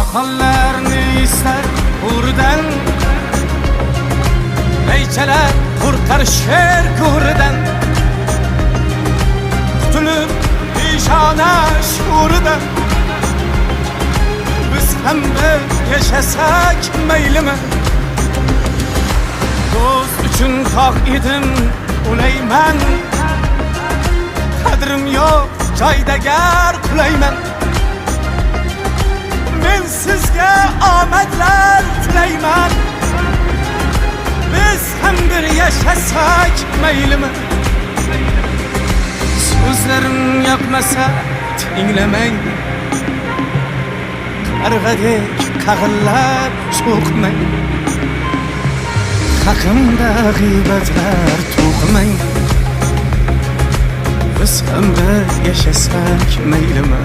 Çakallarni ister hurdan, neyçeler kurtar şer gurdan. Tutulup nişana şuurdan, biz hem de yaşasak meylimi. Dost üçün taq idim ulayman, qadrim yo'q joyda gar qulayman. Men sizga omadlar tilayman, biz ham bir yashasak meylimi. So'zlarim yoqmasa tinglamang, qarg'adek qag'illab so'qmang. Haqimda g'iybatlar to'qimang, biz ham bir yashasak meylimi.